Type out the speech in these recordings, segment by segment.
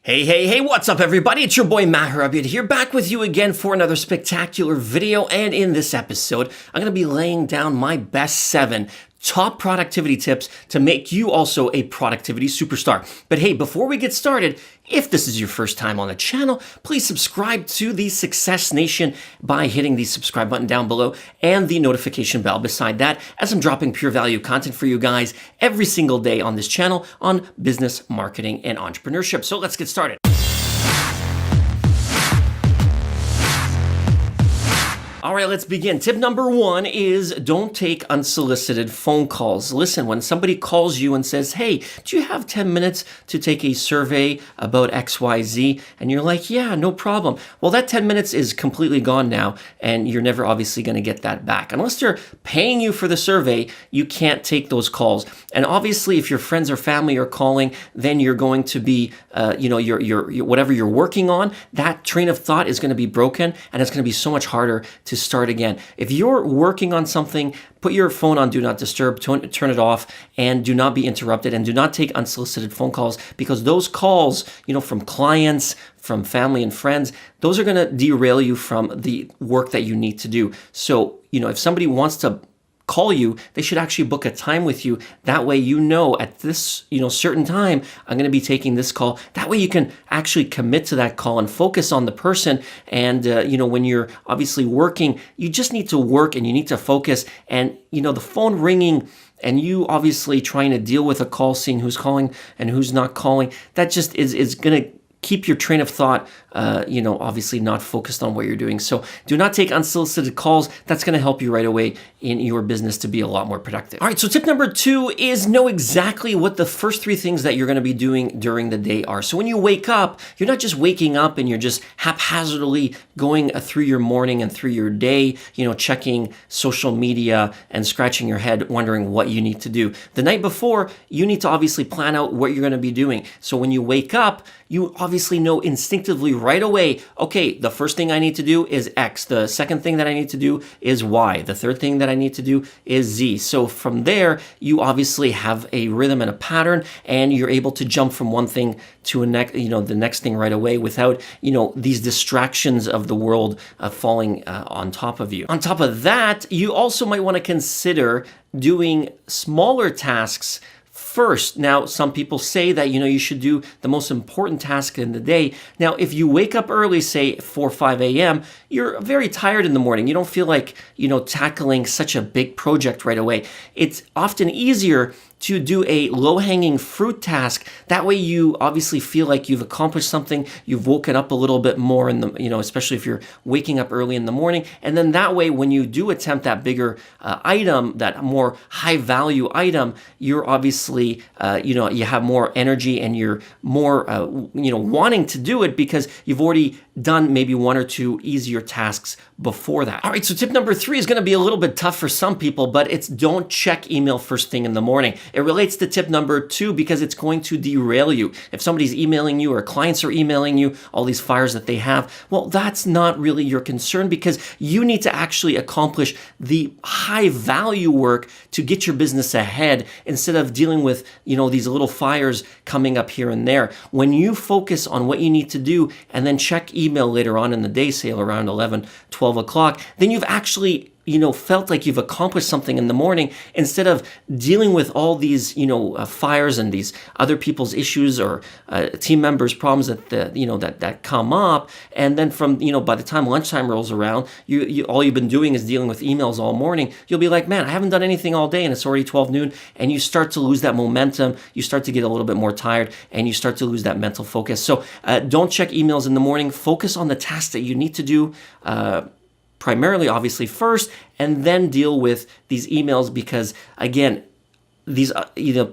Hey, what's up everybody? It's your boy Maher Abid here, back with you again for another spectacular video. And in this episode, I'm going to be laying down my best 7 top productivity tips to make you also a productivity superstar. But hey, before we get started, if this is your first time on the channel, please subscribe to the Success Nation by hitting the subscribe button down below and the notification bell beside that, as I'm dropping pure value content for you guys every single day on this channel on business, marketing, and entrepreneurship. So let's get started. All right, let's begin. Tip number 1 is don't take unsolicited phone calls. Listen, when somebody calls you and says, hey, do you have 10 minutes to take a survey about XYZ? And you're like, yeah, no problem. Well, that 10 minutes is completely gone now, and you're never obviously going to get that back. Unless they're paying you for the survey, you can't take those calls. And obviously, if your friends or family are calling, then you're going to be, your whatever you're working on, that train of thought is going to be broken, and it's going to be so much harder to start again. If you're working on something, put your phone on Do Not Disturb, turn it off, and do not be interrupted, and do not take unsolicited phone calls, because those calls, from clients, from family and friends, those are going to derail you from the work that you need to do. So, if somebody wants to call you, they should actually book a time with you. That way, at this, certain time, I'm going to be taking this call. That way you can actually commit to that call and focus on the person. And, when you're obviously working, you just need to work and you need to focus. And, the phone ringing and you obviously trying to deal with a call, seeing who's calling and who's not calling, that just is going to keep your train of thought, obviously not focused on what you're doing. So do not take unsolicited calls. That's going to help you right away in your business to be a lot more productive. All right, so tip number 2 is know exactly what the first 3 things that you're going to be doing during the day are. So when you wake up, you're not just waking up and you're just haphazardly going through your morning and through your day, checking social media and scratching your head wondering what you need to do. The night before, you need to obviously plan out what you're going to be doing. So when you wake up, you obviously know instinctively right away, okay, the first thing I need to do is X. The second thing that I need to do is Y. The third thing that I need to do is Z. So from there, you obviously have a rhythm and a pattern, and you're able to jump from one thing to the next thing right away without, these distractions of the world falling on top of you. On top of that, you also might want to consider doing smaller tasks first. Now, some people say that, you should do the most important task in the day. Now, if you wake up early, say 4 or 5 a.m., you're very tired in the morning. You don't feel like, tackling such a big project right away. It's often easier to do a low-hanging fruit task. That way you obviously feel like you've accomplished something, you've woken up a little bit more in the, especially if you're waking up early in the morning. And then that way, when you do attempt that bigger item, that more high-value item, you're obviously, you have more energy and you're more, wanting to do it because you've already done maybe 1 or 2 easier tasks before that. All right, so tip number 3 is going to be a little bit tough for some people, but it's don't check email first thing in the morning. It relates to tip number 2 because it's going to derail you. If somebody's emailing you or clients are emailing you, all these fires that they have, well, that's not really your concern because you need to actually accomplish the high value work to get your business ahead instead of dealing with, these little fires coming up here and there. When you focus on what you need to do and then check email later on in the day, say around 11, 12 o'clock, then you've actually felt like you've accomplished something in the morning instead of dealing with all these, fires and these other people's issues or team members' problems that come up. And then from, by the time lunchtime rolls around, you all you've been doing is dealing with emails all morning. You'll be like, man, I haven't done anything all day and it's already 12 noon. And you start to lose that momentum. You start to get a little bit more tired and you start to lose that mental focus. So don't check emails in the morning. Focus on the tasks that you need to do, primarily, obviously, first, and then deal with these emails because, again, these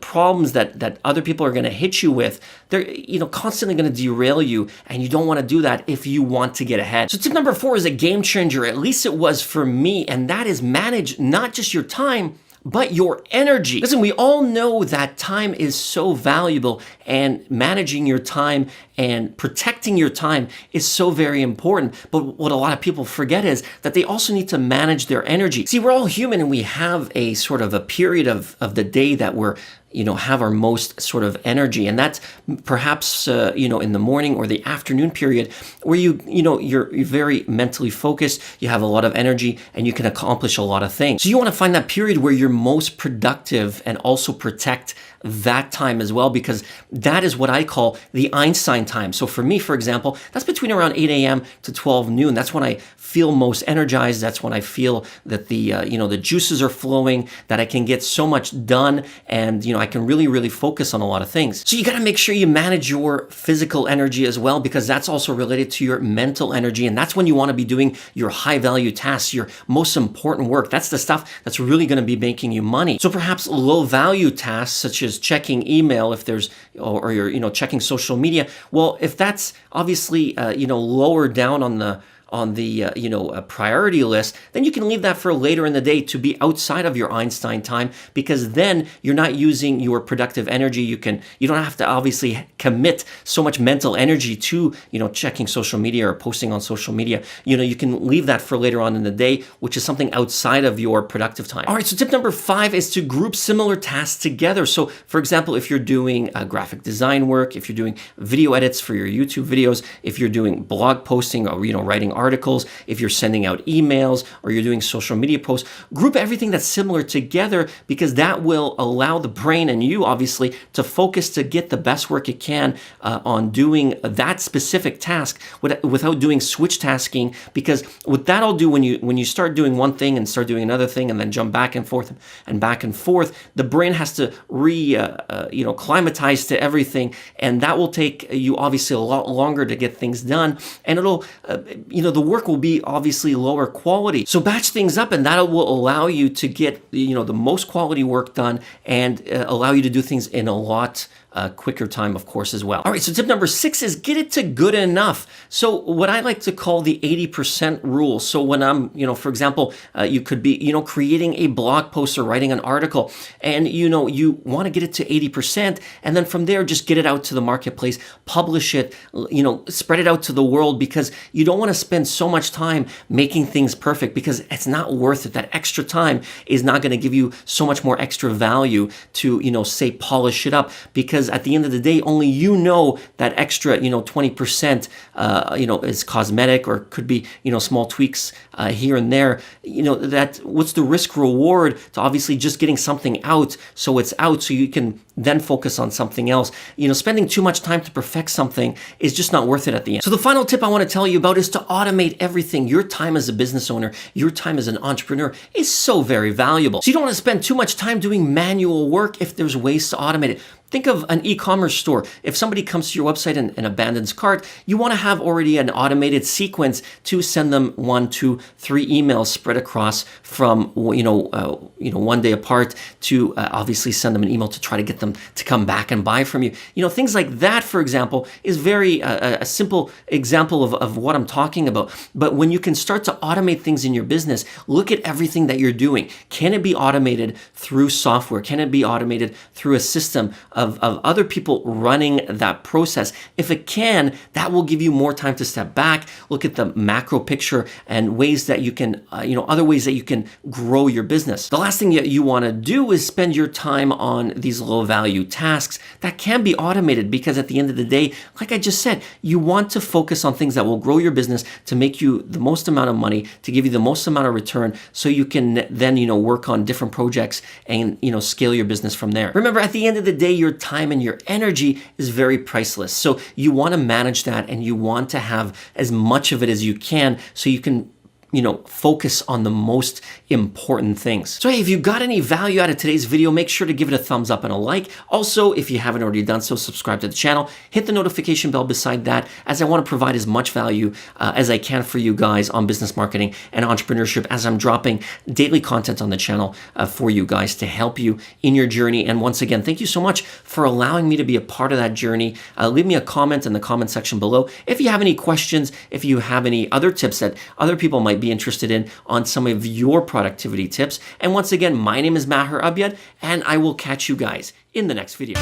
problems that other people are going to hit you with, they're constantly going to derail you, and you don't want to do that if you want to get ahead. So tip number 4 is a game changer, at least it was for me, and that is manage not just your time, but your energy. Listen, we all know that time is so valuable, and managing your time and protecting your time is so very important. But what a lot of people forget is that they also need to manage their energy. See, we're all human and we have a sort of a period of the day that we're have our most sort of energy. And that's perhaps, in the morning or the afternoon period where you're very mentally focused, you have a lot of energy, and you can accomplish a lot of things. So you want to find that period where you're most productive and also protect that time as well, because that is what I call the Einstein time. So for me, for example, that's between around 8 a.m. to 12 noon. That's when I feel most energized. That's when I feel that the juices are flowing, that I can get so much done, and I can really, really focus on a lot of things. So you got to make sure you manage your physical energy as well, because that's also related to your mental energy, and that's when you want to be doing your high value tasks, your most important work. That's the stuff that's really going to be making you money. So perhaps low value tasks such as checking email, if there's, or you're checking social media. Well, if that's obviously lower down on the priority list, then you can leave that for later in the day to be outside of your Einstein time, because then you're not using your productive energy. You don't have to obviously commit so much mental energy to, checking social media or posting on social media. You can leave that for later on in the day, which is something outside of your productive time. All right, so tip number 5 is to group similar tasks together. So for example, if you're doing graphic design work, if you're doing video edits for your YouTube videos, if you're doing blog posting or, writing articles, if you're sending out emails or you're doing social media posts, group everything that's similar together, because that will allow the brain and you obviously to focus to get the best work it can on doing that specific task without doing switch tasking. Because what that'll do when you start doing one thing and start doing another thing and then jump back and forth, the brain has to climatize to everything, and that will take you obviously a lot longer to get things done, and it'll the work will be obviously lower quality. So batch things up, and that will allow you to get the most quality work done, and allow you to do things in a lot quicker time, of course, as well. All right, so tip number 6 is get it to good enough. So what I like to call the 80% rule. So when I'm, for example, you could be, creating a blog post or writing an article, and, you want to get it to 80%, and then from there, just get it out to the marketplace, publish it, spread it out to the world, because you don't want to spend so much time making things perfect, because it's not worth it. That extra time is not going to give you so much more extra value to, say, polish it up, because at the end of the day, only that extra, 20%, is cosmetic, or could be, small tweaks here and there. That what's the risk reward to obviously just getting something out, so it's out, so you can then focus on something else. Spending too much time to perfect something is just not worth it at the end. So the final tip I want to tell you about is to automate everything. Your time as a business owner, your time as an entrepreneur is so very valuable. So you don't want to spend too much time doing manual work if there's ways to automate it. Think of an e-commerce store. If somebody comes to your website and abandons cart, you want to have already an automated sequence to send them 1, 2, 3 emails spread across from one day apart, to obviously send them an email to try to get them to come back and buy from you. Things like that, for example, is very a simple example of what I'm talking about. But when you can start to automate things in your business, look at everything that you're doing. Can it be automated through software? Can it be automated through a system of other people running that process? If it can, that will give you more time to step back, look at the macro picture, and ways that you can, other ways that you can grow your business. The last thing that you want to do is spend your time on these low value tasks that can be automated, because at the end of the day, like I just said, you want to focus on things that will grow your business, to make you the most amount of money, to give you the most amount of return, so you can then, work on different projects and, scale your business from there. Remember, at the end of the day, your time and your energy is very priceless. So you want to manage that, and you want to have as much of it as you can, so you can focus on the most important things. So hey, if you got any value out of today's video, make sure to give it a thumbs up and a like. Also, if you haven't already done so, subscribe to the channel, hit the notification bell beside that, as I want to provide as much value as I can for you guys on business marketing and entrepreneurship, as I'm dropping daily content on the channel for you guys to help you in your journey. And once again, thank you so much for allowing me to be a part of that journey. Leave me a comment in the comment section below if you have any questions, if you have any other tips that other people might be interested in on some of your productivity tips. And once again, my name is Maher Abyad, and I will catch you guys in the next video.